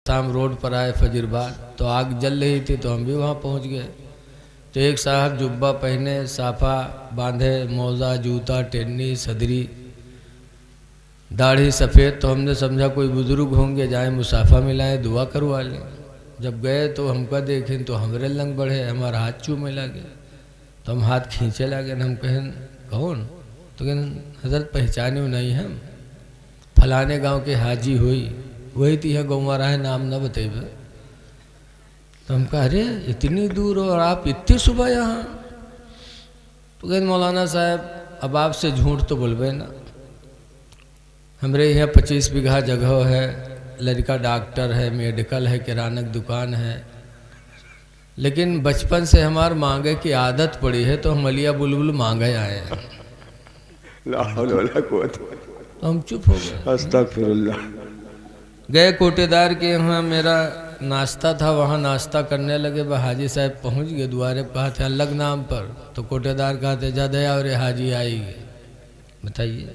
इस्ताम road पर आए फजरबाद, तो आग जल रही थी तो हम भी वहाँ पहुँच गए। तो एक साहब जुब्बा पहने, साफा बांधे, मौजा, जूता, टेन्नी, सदरी, दाढ़ी सफ़ेद, तो हमने समझा कोई बुज़ुर्ग होंगे, जाए मुसाफा मिलाएं, दुआ करवा लें। जब गए तो हमको देखें तो हमरे लंग बढ़े, हमारा हाथ चूमे लगे, तो हम हाथ खींचे लगे। हम कहें कौन? तो कहें हज़रत पहचाने नहीं हम, फलाने गांव के हाजी हुई, वही थी है गौवा रहा है, नाम न बतेबे। तो हम कहा अरे इतनी दूर और आप इतनी सुबह यहाँ? तो कहते मौलाना साहब अब आपसे झूठ तो बोलबे ना, हमरे यहाँ 25 बीघा जगह है, लड़का डॉक्टर है, मेडिकल है, किराना की दुकान है, लेकिन बचपन से हमार मांगे की आदत पड़ी है तो हम अलिया बुलबुल मांगे आए हैं। तो हम चुप हो गए। अस्तगफिरुल्लाह। गए कोटेदार के यहाँ, मेरा नाश्ता था, वहाँ नाश्ता करने लगे। वह हाजी साहब पहुँच गए द्वारे, कहा थे अलग नाम पर, तो कोटेदार कहते जा दया और हाजी आएगी। बताइए,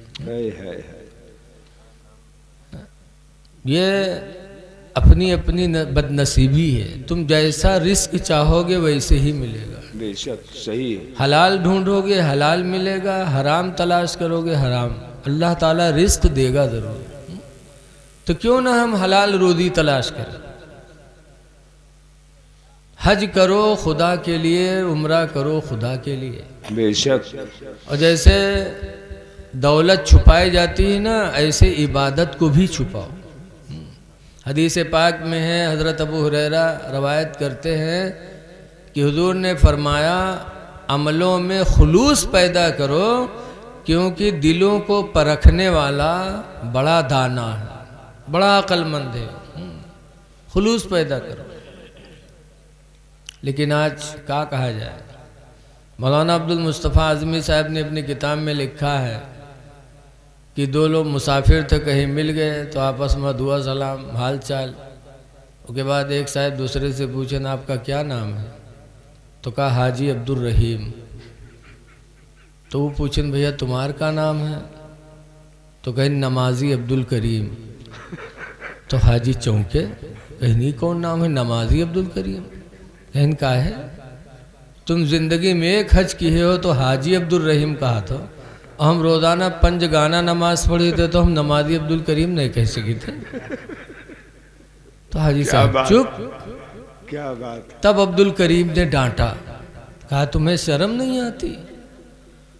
ये अपनी अपनी बदनसीबी है। तुम जैसा रिस्क चाहोगे वैसे ही मिलेगा। बेशक सही है। हलाल ढूंढोगे हलाल मिलेगा, हराम तलाश करोगे हराम। अल्लाह ताला रिस्क देगा जरूर, तो क्यों ना हम हलाल रोजी तलाश करें। हज करो खुदा के लिए, उम्रा करो खुदा के लिए। बेशक। और जैसे दौलत छुपाई जाती है ना, ऐसे इबादत को भी छुपाओ। हदीस पाक में है, हज़रत अबू हुरैरा रवायत करते हैं कि हुजूर ने फरमाया अमलों में खुलूस पैदा करो, क्योंकि दिलों को परखने वाला बड़ा दाना है, बड़ा अक्लमंद है। खुलूस पैदा करो। लेकिन आज क्या कहा जाए, मौलाना अब्दुल मुस्तफ़ा आज़मी साहब ने अपनी किताब में लिखा है कि दो लोग मुसाफिर थे, कहीं मिल गए तो आपस में दुआ सलाम हाल चाल। उसके बाद एक साहब दूसरे से पूछे ना आपका क्या नाम है? तो कहा हाजी अब्दुल रहीम। तो वो पूछें भैया तुम्हार का नाम है? तो कहें नमाजी अब्दुल करीम। तो हाजी चौंके, कहीं नहीं कौन नाम है नमाजी अब्दुल करीम? कहें का है तुम जिंदगी में एक हज किए हो तो हाजी अब्दुल रहीम कहा था, हम रोज़ाना 5 गाना नमाज पढ़े थे तो हम नमाजी अब्दुल करीम नहीं कह सके थे। तो हाजी साहब चुप। क्या बात। तब अब्दुल करीम ने डांटा, कहा तुम्हें शर्म नहीं आती?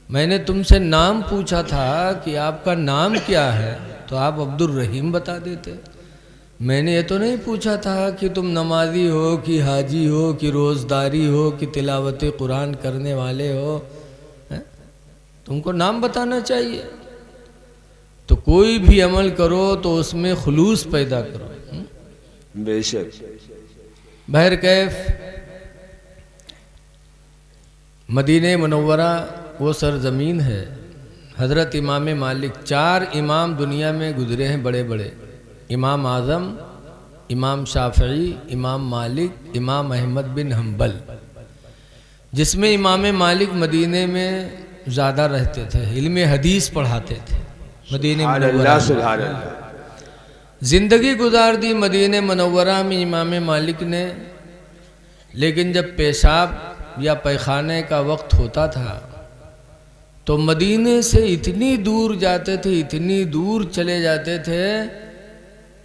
मैंने तुमसे नाम पूछा था कि आपका नाम क्या है, तो आप अब्दुल रहीम बता देते। मैंने ये तो नहीं पूछा था कि तुम नमाजी हो कि हाजी हो कि रोज़दारी हो कि तिलावत कुरान करने वाले हो। तुमको नाम बताना चाहिए। तो कोई भी अमल करो तो उसमें खुलूस पैदा करो। बेशक। बहर कैफ मदीने मुनव्वरा वो सरजमीन है। हज़रत इमाम मालिक, 4 इमाम दुनिया में गुजरे हैं बड़े बड़े, इमाम आज़म, इमाम शाफ़ई, इमाम मालिक, इमाम अहमद बिन हम्बल, जिसमें इमाम मालिक मदीने में ज़्यादा रहते थे, इल्म हदीस पढ़ाते थे मदीने मुनव्वरा। ज़िंदगी गुजार दी मदीने मुनव्वरा में इमाम मालिक ने, लेकिन जब पेशाब या पैखाने का वक्त होता था तो मदीने से इतनी दूर जाते थे, इतनी दूर चले जाते थे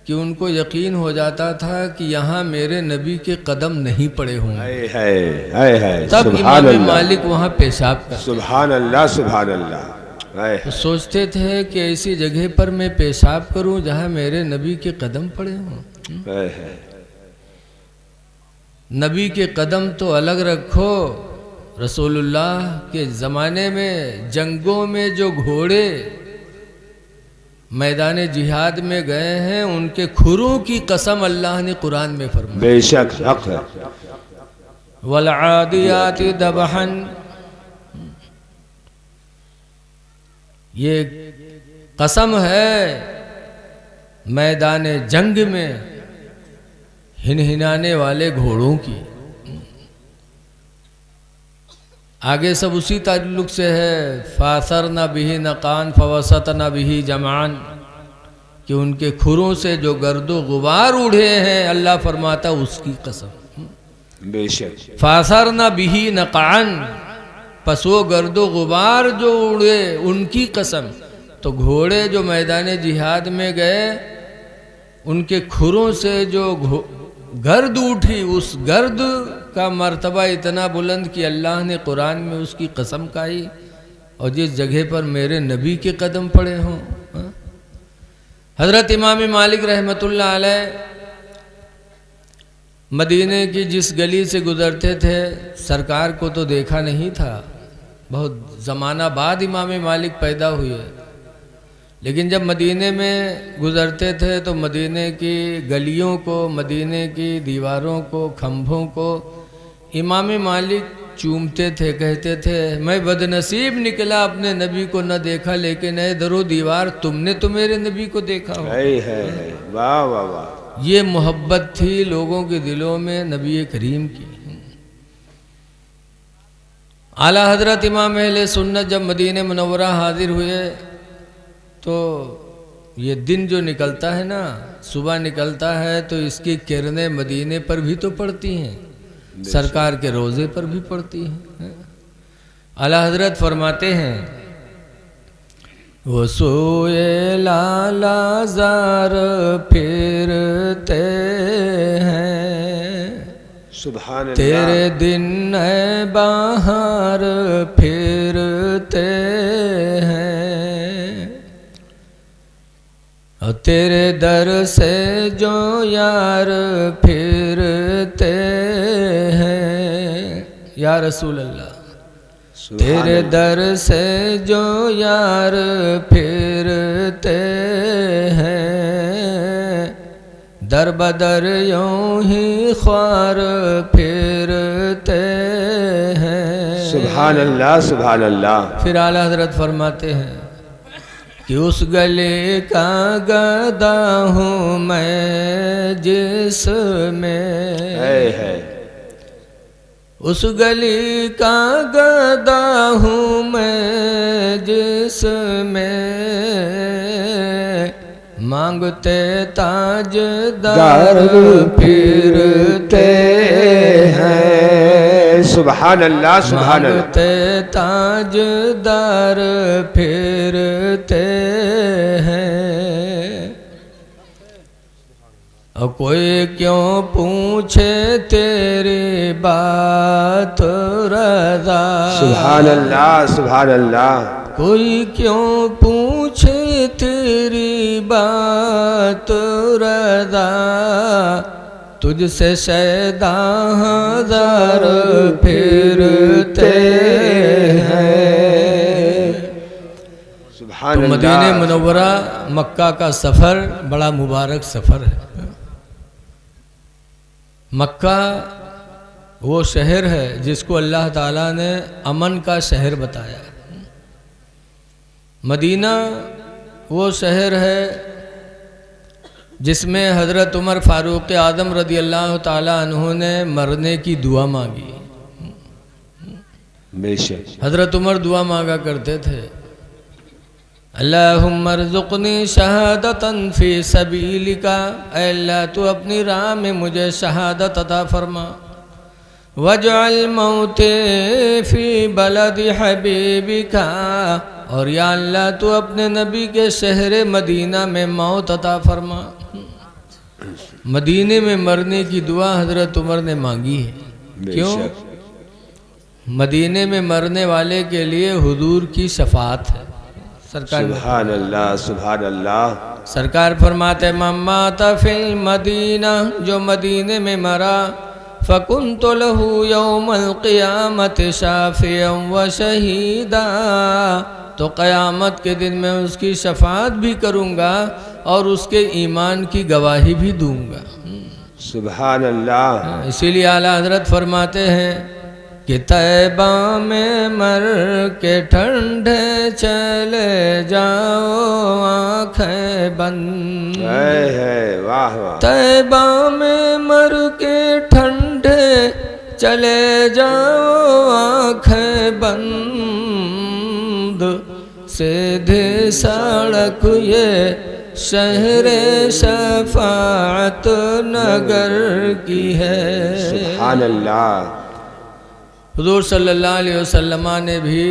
कि उनको यकीन हो जाता था कि यहाँ मेरे नबी के कदम नहीं पड़े होंगे। तब इमाम मालिक वहाँ पेशाब करते। सुभान अल्लाह, सुभान अल्लाह। तो सोचते थे कि ऐसी जगह पर मैं पेशाब करूं जहाँ मेरे नबी के कदम पड़े हों। नबी के कदम तो अलग रखो, रसूलुल्लाह के ज़माने में जंगों में जो घोड़े मैदान जिहाद में गए हैं, उनके खुरों की कसम अल्लाह ने कुरान में फरमाई। बेशक हक है। वल आदियाति दबहन, ये कसम है मैदान जंग में हिनहिनाने वाले घोड़ों की। आगे सब उसी ताल्लुक से है, फासर न बिही नकान फवसत न बिही जमान, कि उनके खुरों से जो गर्दो गुबार उड़े हैं, अल्लाह फरमाता उसकी कसम। बेशक फासर न बिही नकान, पसो गर्दो गुबार जो उड़े उनकी कसम। तो घोड़े जो मैदान जिहाद में गए, उनके खुरों से जो गर्द उठी, उस गर्द का मर्तबा इतना बुलंद कि अल्लाह ने कुरान में उसकी कसम खाई। और जिस जगह पर मेरे नबी के कदम पड़े हों। हज़रत इमाम मालिक रहमतुल्लाह अलैह मदीने की जिस गली से गुज़रते थे, सरकार को तो देखा नहीं था, बहुत ज़माना बाद इमाम मालिक पैदा हुए। लेकिन जब मदीने में गुज़रते थे तो मदीने की गलियों को, मदीने की दीवारों को, खम्भों को इमाम मालिक चूमते थे, कहते थे मैं बदनसीब निकला, अपने नबी को न देखा, लेकिन ए दरो दीवार तुमने तो मेरे नबी को देखा हो। है वाह वाह वाह। ये मोहब्बत थी लोगों के दिलों में नबी करीम की। आला हजरत इमाम अहले सुन्नत जब मदीने मुनव्वरा हाजिर हुए तो ये दिन जो निकलता है ना, सुबह निकलता है तो इसकी किरणें मदीने पर भी तो पड़ती हैं, सरकार के रोज़े पर भी पड़ती हैं। आला हजरत फरमाते हैं वो सोए लालाज़ार फिरते हैं, सुभान अल्लाह। तेरे दिन है बाहर फिरते हैं, और तेरे दर से जो यार फिरते हैं, या रसूल अल्लाह। तेरे दर से जो यार फिरते हैं, दर बदर यूं ही ख्वार फिरते हैं। सुभान अल्लाह सुभान अल्लाह। फिर आला हजरत फरमाते हैं कि उस गले का गदा हूँ मैं जिसमें, है उस गली का गदा हूँ मैं जिसमें, मांगते ताजदार फिरते हैं। सुभान अल्लाह सुभान अल्लाह। मांगते ताजदार फिरते हैं, और कोई क्यों पूछे तेरी बात रज़ा। सुभान अल्लाह सुभान अल्लाह। कोई क्यों पूछे तेरी बात रज़ा, तुझसे शैदा हजार फिरते हैं। सुभान तो मदीने मुनव्वरा मक्का का सफ़र बड़ा मुबारक सफ़र है। मक्का वो शहर है जिसको अल्लाह ताला ने अमन का शहर बताया। मदीना वो शहर है जिसमें हज़रत उमर फ़ारूक़ आज़म रज़ी अल्लाह ताला अन्हु ने मरने की दुआ मांगी। बेशक हज़रत उमर दुआ मांगा करते थे, अल्लाहुम्मा रज़ुक़नी शहादतन फ़ी सबीलिका, अल्लाह तू अपनी राह में मुझे शहादत अता फरमा। वजअल मौते फ़ी बलदि हबीबिका, और या अल्लाह तू अपने नबी के शहर मदीना में मौत अता फरमा। मदीने में मरने की दुआ हज़रत उमर ने मांगी है। क्यों? मदीने में मरने वाले के लिए हुजूर की शफाअत है। सरकार सुभान अल्लाह सुभान अल्लाह। सरकार फरमाते मम्माता फिल मदीना, जो मदीने में मरा, फ़कुन्तु लहू यौमल क़ियामत शाफ़िअन व शहीदा, तो क़यामत के दिन मैं उसकी शफ़ाअत भी करूँगा और उसके ईमान की गवाही भी दूँगा। सुभान अल्लाह। इसीलिए आला हज़रत फरमाते हैं कि तैबा में मर के ठंडे चले जाओ आँखें बंद, है वाह वाह। तैबा में मर के ठंडे चले जाओ आँखें बंद, सीधी सड़क ये शहरे शफाअत नगर की है। सुभान अल्लाह। हुजूर सल्लल्लाहु अलैहि वसल्लम ने भी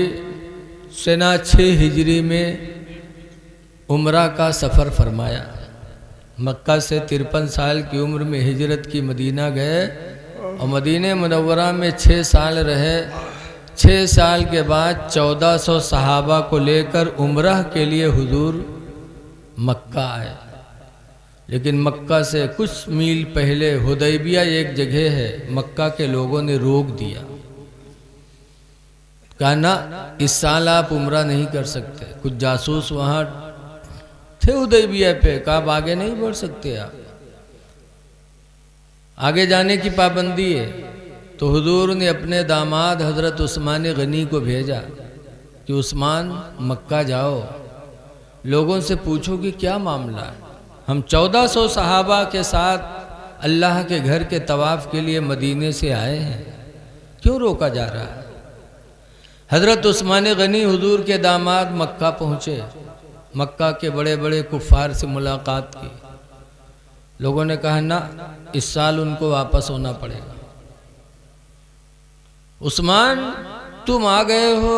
सना 6 हिजरी में उम्रा का सफ़र फरमाया। मक्का से 53 साल की उम्र में हिजरत की मदीना गए और मदीने मुनव्वरा में 6 साल रहे। 6 साल के बाद 1400 सहाबा को लेकर उम्रह के लिए हुजूर मक्का आए। लेकिन मक्का से कुछ मील पहले हुदैबिया एक जगह है, मक्का के लोगों ने रोक दिया। कहा ना, इस साल आप उम्रा नहीं कर सकते। कुछ जासूस वहाँ थे हुदैबिया पे, कहा आप आगे नहीं बढ़ सकते, आप आगे जाने की पाबंदी है। तो हुजूर ने अपने दामाद हज़रत उस्मान गनी को भेजा कि उस्मान मक्का जाओ, लोगों से पूछो कि क्या मामला है। हम 1400 सहाबा के साथ अल्लाह के घर के तवाफ़ के लिए मदीने से आए हैं, क्यों रोका जा रहा है। हज़रत उस्मान गनी हुजूर के दामाद मक्का पहुँचे। मक्का के बड़े बड़े कुफ़ार से मुलाकात की। लोगों ने कहा ना, इस साल उनको वापस होना पड़ेगा। उस्मान, तुम आ गए हो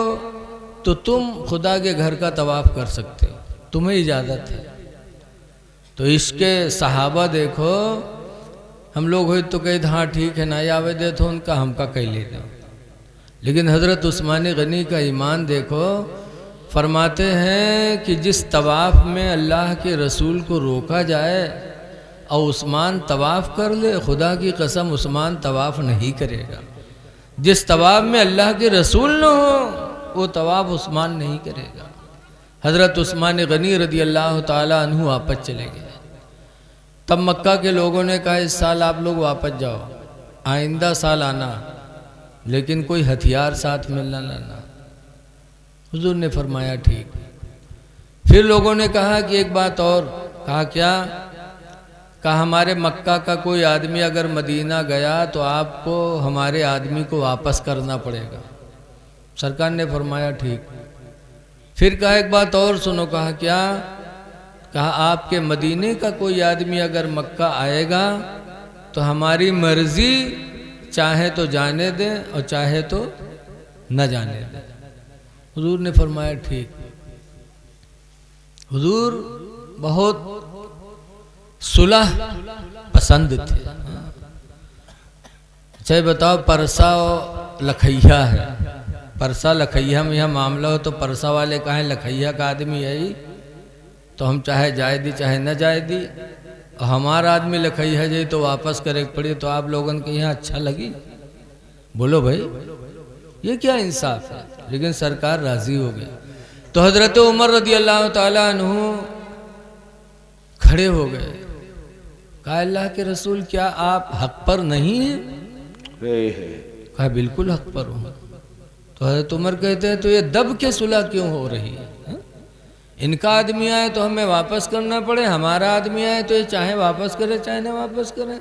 तो तुम खुदा के घर का तवाफ़ कर सकते हो, तुम्हें इजाज़त है। तो इसके सहाबा देखो, हम लोग हो तो कही हाँ ठीक है, ना आवे दे तो उनका हमका कह ले दो। लेकिन हज़रत उस्मान गनी का ईमान देखो, फरमाते हैं कि जिस तवाफ़ में अल्लाह के रसूल को रोका जाए और उस्मान तवाफ़ कर ले, खुदा की कसम उस्मान तवाफ़ नहीं करेगा। जिस तवाफ़ में अल्लाह के रसूल न हो वो तवाफ़ उस्मान नहीं करेगा। हज़रत उस्मान गनी रदी अल्लाह ताला अन्हु वापस चले गए। तब मक्का के लोगों ने कहा इस साल आप लोग वापस जाओ, आइंदा साल आना, लेकिन कोई हथियार साथ में न लाना। हुजूर ने फरमाया ठीक। फिर लोगों ने कहा कि एक बात और। कहा क्या? कहा हमारे मक्का का कोई आदमी अगर मदीना गया तो आपको हमारे आदमी को वापस करना पड़ेगा। सरकार ने फरमाया ठीक। फिर कहा एक बात और सुनो। कहा क्या? कहा आपके मदीने का कोई आदमी अगर मक्का आएगा तो हमारी मर्जी, चाहे तो जाने दें और चाहे तो न जाने दें। हुजूर ने फरमाया ठीक। हुजूर बहुत सुलह पसंद थे। अच्छा बताओ, परसा और लखैया है, परसा लखैया में यह मामला हो तो परसा वाले कहें लखैया का आदमी है ही, तो हम चाहे जाए दी चाहे न जाए दी, हमारा आदमी लखैया जाए तो वापस करे पड़ी, तो आप लोगों के यहाँ अच्छा लगी? बोलो भाई, ये क्या इंसाफ है। लेकिन सरकार राजी हो गई। तो हजरत उमर रदी अल्लाह ताला अन्हु खड़े हो गए। कहा अल्लाह के रसूल क्या आप हक पर नहीं हैं? कहा बिल्कुल हक पर हूँ। तो हजरत उमर कहते हैं तो ये दब के सुलह क्यों हो रही है? इनका आदमी आए तो हमें वापस करना पड़े, हमारा आदमी आए तो ये चाहे वापस करे चाहे ना वापस करे,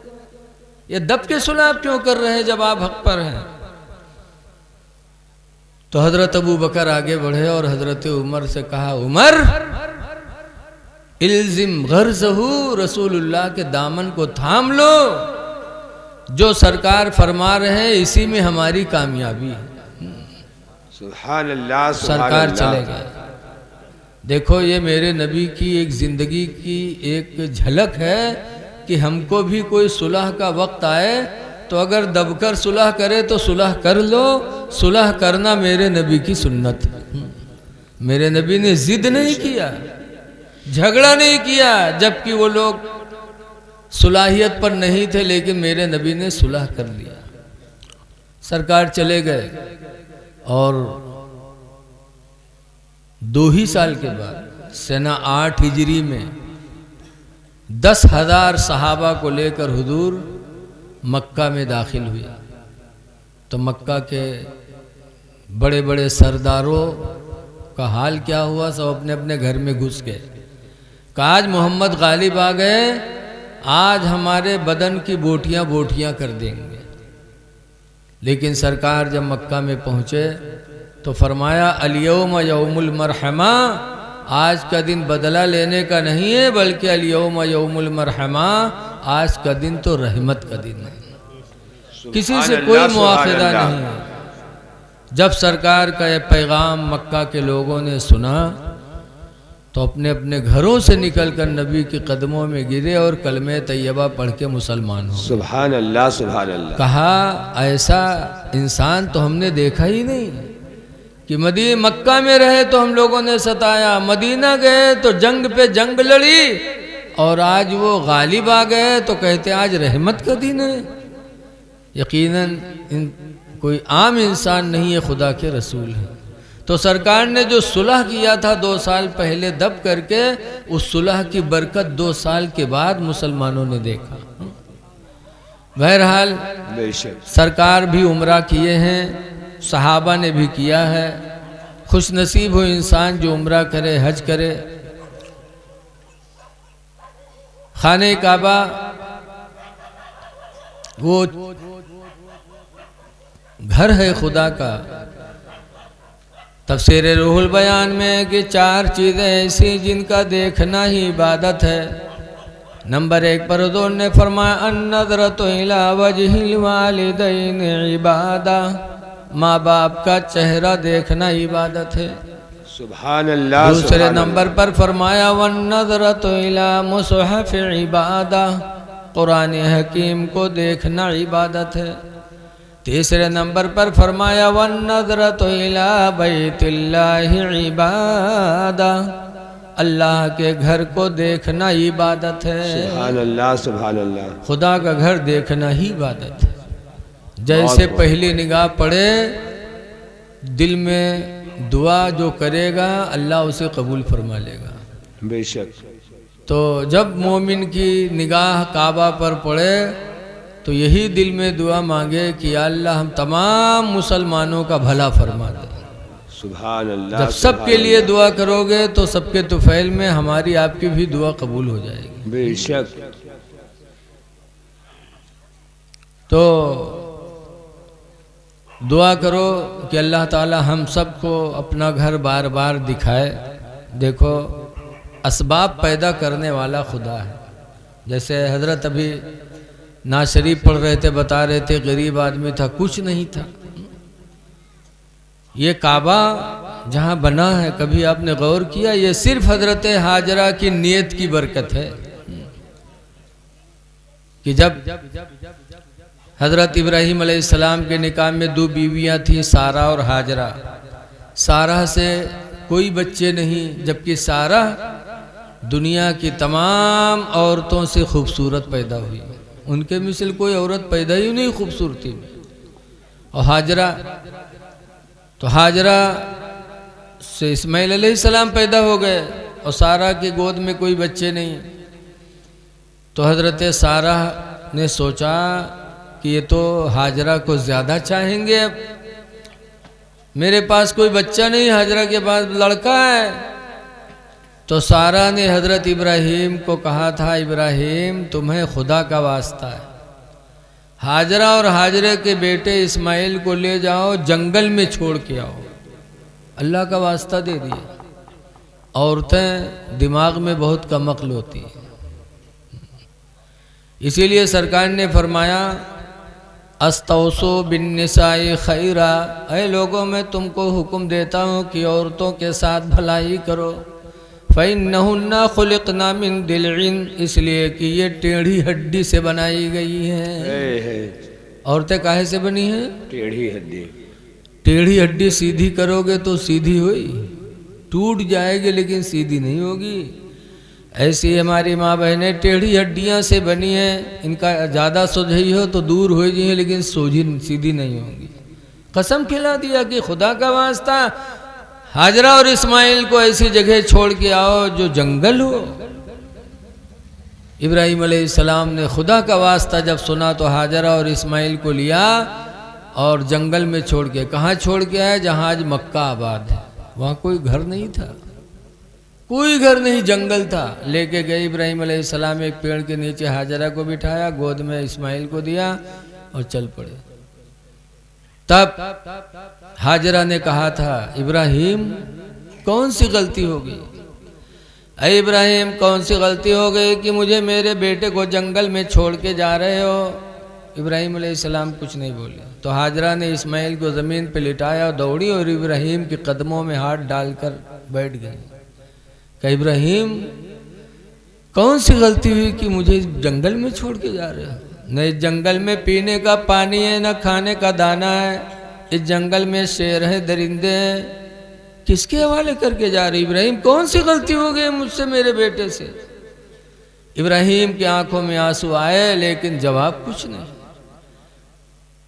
ये दब के सुलह क्यों कर रहे हैं जब आप हक पर हैं? तो हजरत अबू बकर आगे बढ़े और हजरत उमर से कहा उमर इल्जिम गर्ज़हू, रसूलुल्लाह के दामन को थाम लो, जो सरकार फरमा रहे हैं इसी में हमारी कामयाबी है। सुभान अल्लाह। सरकार चले गए। देखो ये मेरे नबी की एक ज़िंदगी की एक झलक है कि हमको भी कोई सुलह का वक्त आए तो अगर दबकर सुलह करे तो सुलह कर लो। सुलह करना मेरे नबी की सुन्नत है। मेरे नबी ने जिद नहीं किया, झगड़ा नहीं किया, जबकि वो लोग सुलाहियत पर नहीं थे, लेकिन मेरे नबी ने सुलह कर लिया। सरकार चले गए और 2 ही साल के बाद सना 8 हिजरी में 10,000 सहाबा को लेकर हुजूर मक्का में दाखिल हुए। तो मक्का के बड़े बड़े सरदारों का हाल क्या हुआ? सब अपने अपने घर में घुस गए। कहा आज मोहम्मद गालिब आ गए, आज हमारे बदन की बोटियां बोटियां कर देंगे। लेकिन सरकार जब मक्का में पहुँचे तो फरमाया अल यौम यौमुल मरहमा, आज का दिन बदला लेने का नहीं है, बल्कि अल-यौम यौमुल मरहमा, आज का दिन तो रहमत का दिन है, किसी से कोई मुआखिदा नहीं है। जब सरकार का यह पैगाम मक्का के लोगों ने सुना तो अपने अपने घरों से निकलकर नबी के कदमों में गिरे और कलमे तैयबा पढ़ के मुसलमान हो। सुभान अल्लाह, सुभान अल्लाह। कहा ऐसा इंसान तो हमने देखा ही नहीं कि मक्का में रहे तो हम लोगों ने सताया, मदीना गए तो जंग पे जंग लड़ी, और आज वो गालिब आ गए तो कहते आज रहमत का दिन है। यकीनन कोई आम इंसान नहीं है, खुदा के रसूल है। तो सरकार ने जो सुलह किया था 2 साल पहले दब करके, उस सुलह की बरकत 2 साल के बाद मुसलमानों ने देखा। बहरहाल सरकार भी उम्रा किए हैं, सहाबा ने भी किया है। खुश नसीब हो इंसान जो उम्रा करे, हज करे। खाने काबा वो घर है खुदा का। तफसीर रूहुल बयान में कि 4 चीज़ें ऐसी जिनका देखना ही इबादत है। नंबर 1 पर हुज़ूर ने फरमाया अन-नज़रतु इला वजहिल वालिदैन इबादा, माँ बाप का चेहरा देखना इबादत है। सुभान अल्लाह। दूसरे नंबर पर फरमाया वन-नज़रतु इला मुसहफ़ इबादा, कुरान हकीम को देखना इबादत है। तीसरे नंबर पर फरमाया वन-नज़रतु इला बैतिल्लाहि इबादा, अल्लाह के घर को देखना इबादत है। सुभान अल्लाह, सुभान अल्लाह। खुदा का घर देखना ही इबादत है। जैसे पहली निगाह पड़े, दिल में दुआ जो करेगा अल्लाह उसे कबूल फरमा लेगा, बेशक। तो जब मोमिन की निगाह काबा पर पड़े तो यही दिल में दुआ मांगे कि या अल्लाह हम तमाम मुसलमानों का भला फरमा दे। सुभान अल्लाह। जब सबके लिए दुआ करोगे तो सबके तुफैल में हमारी आपकी भी दुआ कबूल हो जाएगी, बेशक। तो दुआ करो कि अल्लाह ताला हम सबको अपना घर बार बार दिखाए। देखो असबाब पैदा करने वाला खुदा है। जैसे हजरत अभी नाज शरीफ पढ़ रहे थे, बता रहे थे गरीब आदमी था, कुछ नहीं था। ये काबा जहाँ बना है, कभी आपने गौर किया? ये सिर्फ हजरत हाजरा की नियत की बरकत है कि जब हजरत इब्राहीम अलैहिस्सलाम के निकाह में 2 बीवियाँ थीं, सारा और हाजरा। सारा से कोई बच्चे नहीं, जबकि सारा दुनिया की तमाम औरतों से खूबसूरत पैदा हुई। उनके मिसल कोई औरत पैदा ही नहीं खूबसूरती में। और हाजरा, तो हाजरा से इस्माइल अलैहिस्सलाम पैदा हो गए और सारा की गोद में कोई बच्चे नहीं। तो हजरत सारा ने सोचा कि ये तो हाजरा को ज़्यादा चाहेंगे, अब मेरे पास कोई बच्चा नहीं, हाजरा के पास लड़का है। तो सारा ने हजरत इब्राहीम को कहा था, इब्राहीम तुम्हें खुदा का वास्ता है, हाजरा और हाजरे के बेटे इस्माइल को ले जाओ, जंगल में छोड़ के आओ। अल्लाह का वास्ता दे दिया। औरतें दिमाग में बहुत कम अक्ल होती हैं, इसीलिए सरकार ने फरमाया अस्तौसो बिन निसाई खैरा, ऐ लोगों मैं तुमको हुक्म देता हूँ कि औरतों के साथ भलाई करो। फ़इन्नहुन्ना खुलिक़ना मिन दिल्इन, इसलिए कि ये टेढ़ी हड्डी से बनाई गई हैं। औरतें काहे से बनी हैं? टेढ़ी हड्डी। टेढ़ी हड्डी सीधी करोगे तो सीधी हुई, टूट जाएगी लेकिन सीधी नहीं होगी। ऐसी हमारी माँ बहनें टेढ़ी हड्डियाँ से बनी हैं, इनका ज़्यादा सोझी हो तो दूर हो जाइए, लेकिन सोझी सीधी नहीं होगी। कसम खिला दिया कि खुदा का वास्ता हाजरा और इस्माइल को ऐसी जगह छोड़ के आओ जो जंगल हो। इब्राहीम अलैहिस्सलाम ने खुदा का वास्ता जब सुना तो हाजरा और इस्माइल को लिया और जंगल में छोड़ के, कहाँ छोड़ के आए? जहाँ आज मक्का आबाद है, वहाँ कोई घर नहीं था, कोई घर नहीं, जंगल था। लेके गए इब्राहीम अलैहिस्सलाम, एक पेड़ के नीचे हाजरा को बिठाया, गोद में इस्माइल को दिया और चल पड़े। तब हाजरा ने कहा था, इब्राहीम कौन सी गलती हो गई? अरे इब्राहिम कौन सी गलती हो गई कि मुझे मेरे बेटे को जंगल में छोड़ के जा रहे हो। इब्राहिम अलैहिस्सलाम कुछ नहीं बोले। तो हाजरा ने इस्माइल को ज़मीन पे लिटाया, दौड़ी और इब्राहिम के कदमों में हाथ डालकर बैठ गई। कहा इब्राहिम कौन सी गलती हुई कि मुझे जंगल में छोड़ के जा रहे हो। न इस जंगल में पीने का पानी है, न खाने का दाना है। इस जंगल में शेर है, दरिंदे हैं, किसके हवाले करके जा रहे। इब्राहिम कौन सी गलती हो गई मुझसे, मेरे बेटे से। इब्राहिम की आंखों में आंसू आए लेकिन जवाब कुछ नहीं।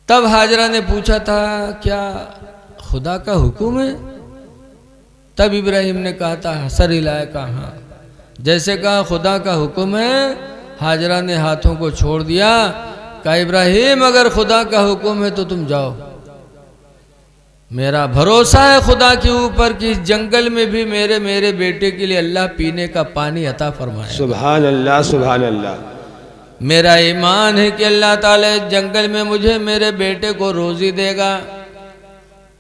तब हाजरा ने पूछा था क्या खुदा का हुक्म है। तब इब्राहिम ने कहा था सर हिलाया, कहा हाँ। जैसे कहा खुदा का हुक्म है, हाजरा ने हाथों को छोड़ दिया। कहा इब्राहिम अगर खुदा का हुक्म है तो तुम जाओ, मेरा भरोसा है खुदा के ऊपर कि इस जंगल में भी मेरे बेटे के लिए अल्लाह पीने का पानी अता फरमाए। सुभान अल्लाह, सुभान अल्लाह। मेरा ईमान है कि अल्लाह ताला इस जंगल में मुझे मेरे बेटे को रोजी देगा।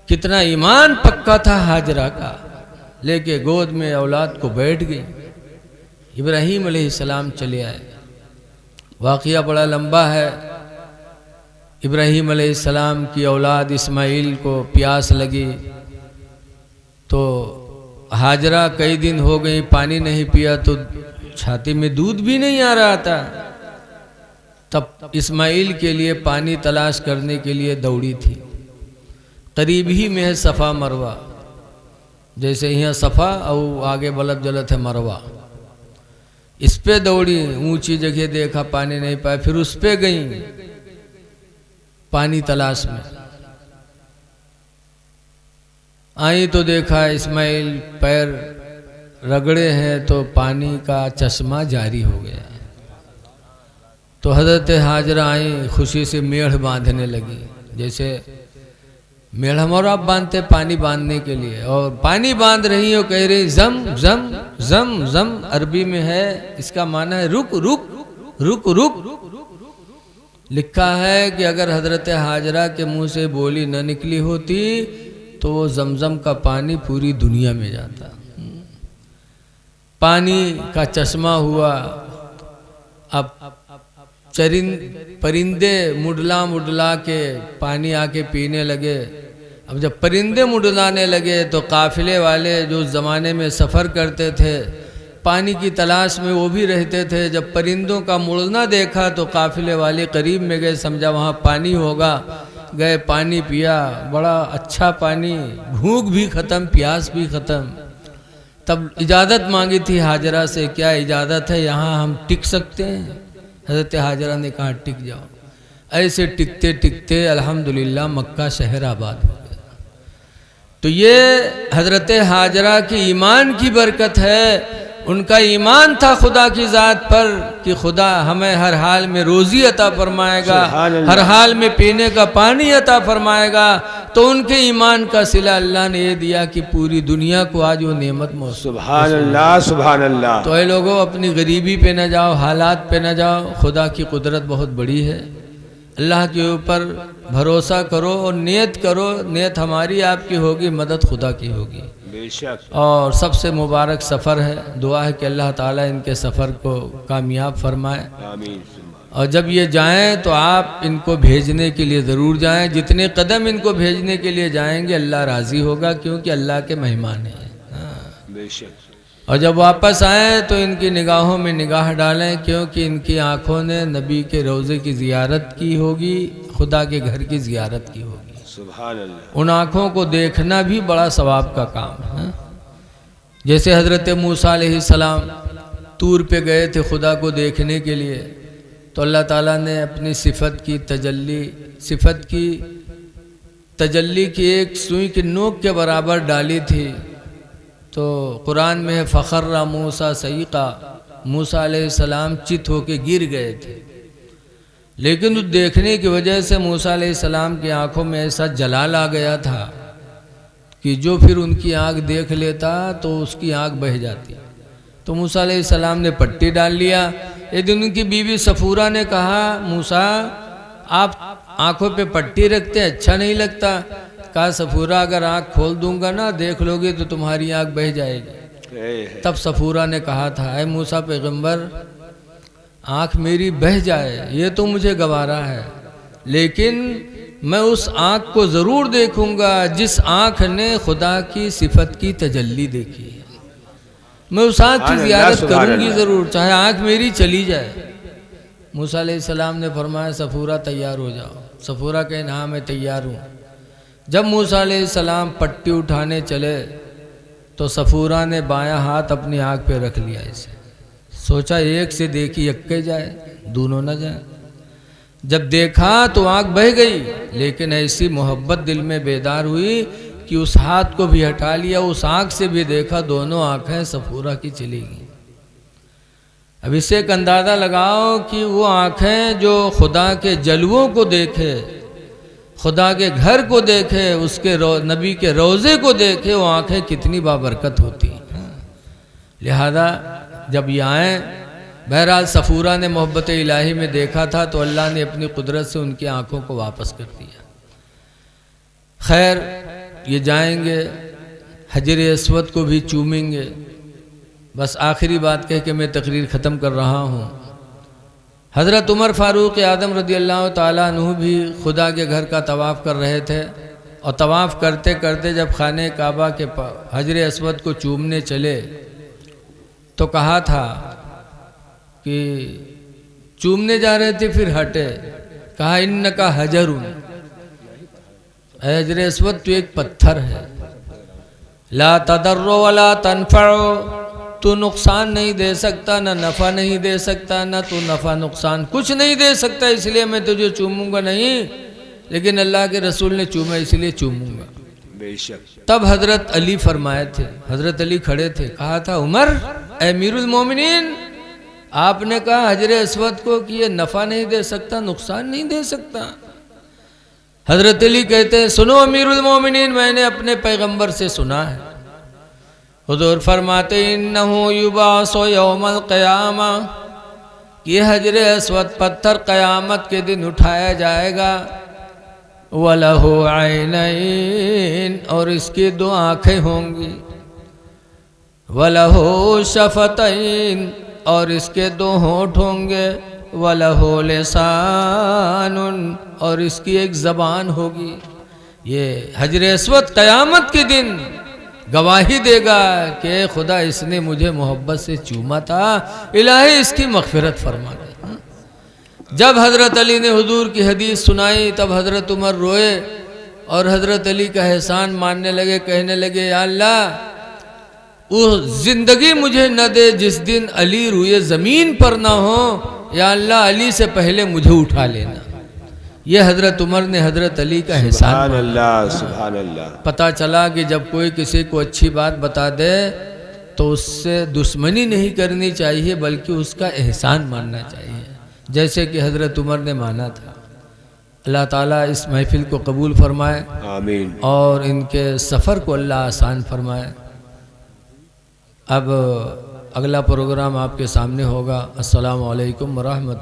कितना ईमान पक्का था हाजरा का। लेके गोद में औलाद को बैठ गई। इब्राहिम अलैहिस्सलाम चले आए। वाक़िया बड़ा लंबा है। इब्राहिम अलैहिस्सलाम की औलाद इस्माइल को प्यास लगी तो हाजरा कई दिन हो गई पानी नहीं पिया, तो छाती में दूध भी नहीं आ रहा था। तब इस्माइल के लिए पानी तलाश करने के लिए दौड़ी थी। करीब ही में है सफ़ा मरवा, जैसे यहाँ सफ़ा और आगे बलब जलत है मरवा। इस पे दौड़ी, ऊंची जगह देखा पानी नहीं पाया, फिर उस पे गई पानी तलाश में। आई तो देखा इस्माइल पैर रगड़े हैं तो पानी का चश्मा जारी हो गया। तो हजरत हाजरा आई, खुशी से मेढ़ बांधने लगी। जैसे मेढ़ हमारा आप बांधते पानी बांधने के लिए, और पानी बांध रही हो, कह रही जम जम जम जम। अरबी में है, इसका माना है रुक रुक रुक रुक। लिखा है कि अगर हजरत हाजरा के मुंह से बोली न निकली होती तो वो जमजम का पानी पूरी दुनिया में जाता। पानी का चश्मा हुआ। अब परिंदे मुडला मुडला के पानी आके पीने लगे। अब जब परिंदे मुडलाने लगे तो काफिले वाले जो ज़माने में सफ़र करते थे पानी की तलाश में, वो भी रहते थे। जब परिंदों का मुड़ना देखा तो काफिले वाले करीब में गए, समझा वहाँ पानी होगा। गए, पानी पिया, बड़ा अच्छा पानी, भूख भी ख़त्म, प्यास भी ख़त्म। तब इजाज़त मांगी थी हाजरा से, क्या इजाज़त है, यहाँ हम टिक सकते हैं। हज़रत हाजरा ने कहा टिक जाओ। ऐसे टिकते टिकते अल्हम्दुलिल्लाह मक्का शहर आबाद हो गया। तो ये हज़रत हाजरा की ईमान की बरकत है। उनका ईमान था खुदा की ज़ात पर कि खुदा हमें हर हाल में रोज़ी अता फरमाएगा, हर हाल में पीने का पानी अता फरमाएगा। तो उनके ईमान का सिला अल्लाह ने ये दिया कि पूरी दुनिया को आज वो नेमत मौसूल। सुभान अल्लाह, सुभान अल्लाह। तो ये लोगों अपनी गरीबी पे न जाओ, हालात पे न जाओ। खुदा की कुदरत बहुत बड़ी है। अल्लाह के ऊपर भरोसा करो और नियत करो। नियत हमारी आपकी होगी, मदद खुदा की होगी बेशक। और सबसे मुबारक सफ़र है। दुआ है कि अल्लाह ताला इनके सफ़र को कामयाब फरमाए। आमीन। और जब ये जाएं तो आप इनको भेजने के लिए ज़रूर जाएं। जितने कदम इनको भेजने के लिए जाएंगे अल्लाह राज़ी होगा, क्योंकि अल्लाह के मेहमान हैं। बेशक। और जब वापस आएँ तो इनकी निगाहों में निगाह डालें, क्योंकि इनकी आँखों ने नबी के रोज़े की ज़ियारत की होगी, खुदा के घर की ज़ियारत की होगी। सुभान अल्लाह। उन आँखों को देखना भी बड़ा सवाब का काम है। जैसे हज़रत मूसा अलैहिस्सलाम तूर पे गए थे खुदा को देखने के लिए, तो अल्लाह ताला ने अपनी सिफत की तजल्ली की एक सुई की नोक के बराबर डाली थी। तो कुरान में है फ़खर्रा मूसा सईक़ा, मूसा अलैहिस्सलाम चित होके गिर गए थे। लेकिन उस देखने की वजह से मूसा अलैहिस्सलाम की आंखों में ऐसा जलाल आ गया था कि जो फिर उनकी आंख देख लेता तो उसकी आंख बह जाती। तो मूसा अलैहिस्सलाम ने पट्टी डाल लिया। एक दिन उनकी बीवी सफूरा ने कहा, मूसा आप आंखों पे पट्टी रखते अच्छा नहीं लगता। कहा सफूरा अगर आंख खोल दूंगा ना, देख लोगे तो तुम्हारी आंख बह जाएगी। तब सफूरा ने कहा था, ऐ मूसा पैगंबर, आँख मेरी बह जाए ये तो मुझे गवारा है, लेकिन मैं उस आँख को ज़रूर देखूंगा जिस आँख ने खुदा की सिफत की तजल्ली देखी है। मैं उस आँख की ज़ियारत करूंगी ज़रूर, चाहे आँख मेरी चली जाए। मूसा अलैहिस्सलाम ने फरमाया, सफूरा तैयार हो जाओ। सफूरा कहे, हाँ मैं तैयार हूँ। जब मूसा अलैहिस्सलाम पट्टी उठाने चले तो सफूरा ने बायां हाथ अपनी आँख पे रख लिया। इसे सोचा एक से देखी यक्के जाए, दोनों न जाए। जब देखा तो आँख बह गई, लेकिन ऐसी मोहब्बत दिल में बेदार हुई कि उस हाथ को भी हटा लिया, उस आँख से भी देखा, दोनों आँखें सफूरा की चली गई। अब इससे एक अंदाज़ा लगाओ कि वो आँखें जो खुदा के जलवों को देखे, खुदा के घर को देखे, उसके नबी के रोज़े को देखे, वो आँखें कितनी बाबरकत होती हैं। लिहाजा जब ये आए, बहरहाल सफूरा ने मोहब्बत इलाही में देखा था तो अल्लाह ने अपनी कुदरत से उनकी आँखों को वापस कर दिया। खैर, ये जाएंगे, हजर अस्वद को भी चूमेंगे। बस आखिरी बात कह के मैं तकरीर ख़त्म कर रहा हूँ। हज़रत उमर फ़ारूक आदम रज़ी अल्लाह ताला अन्हु भी खुदा के घर का तवाफ़ कर रहे थे, और तवाफ़ करते करते जब खाने काबा के हजर अस्वद को चूमने चले तो कहा था कि चूमने जा रहे थे, फिर हटे, कहा इन्नका हजरुन, हजर अस्वद तो एक पत्थर है, ला तदर्रो वला तनफ़अ, तू नुकसान नहीं दे सकता, ना नफ़ा नहीं दे सकता, ना तू नफ़ा नुकसान कुछ नहीं दे सकता, इसलिए मैं तुझे चूमूंगा नहीं, लेकिन अल्लाह के रसूल ने चूमा इसलिए चूमूंगा। बेशक। तब हज़रत अली फरमाए थे, हज़रत अली खड़े थे, कहा था, उमर अमीरुल मोमिनीन, आपने कहा हजर अस्वद को कि ये नफ़ा नहीं दे सकता, नुकसान नहीं दे सकता। हज़रत अली कहते हैं, सुनो अमीरुल मोमिनीन, मैंने अपने पैगंबर से सुना है। हुजूर फरमाते, इन्नहु युबासु यौमल क़यामा, ये हजर अस्वद पत्थर क़यामत के दिन उठाया जाएगा। वलहु ऐनैन, और इसकी दो आँखें होंगी। वलहु शफ़तैन, और इसके दो होंठ होंगे। वलहु लिसानुन, और इसकी एक ज़बान होगी। ये हजर अस्वद क़यामत के दिन गवाही देगा कि खुदा इसने मुझे मोहब्बत से चूमा था, इलाही इसकी मग़फ़िरत फरमा दे। जब हज़रत अली ने हुजूर की हदीस सुनाई तब हज़रत उमर रोए और हज़रत अली का एहसान मानने लगे, कहने लगे, या अल्लाह, वो ज़िंदगी मुझे न दे जिस दिन अली रुए ज़मीन पर ना हो, या अल्लाह अली से पहले मुझे उठा लेना। ये हज़रत उमर ने हज़रत अली का एहसान सुभान अल्लाह, सुभान अल्लाह। पता चला कि जब कोई किसी को अच्छी बात बता दे तो उससे दुश्मनी नहीं करनी चाहिए, बल्कि उसका एहसान मानना चाहिए, जैसे कि हज़रत उमर ने माना था। अल्लाह ताला इस महफिल को कबूल फरमाए, आमीन, और इनके सफ़र को अल्लाह आसान फरमाए। अब अगला प्रोग्राम आपके सामने होगा। अस्सलामु अलैकुम व रहमतुल्लाह।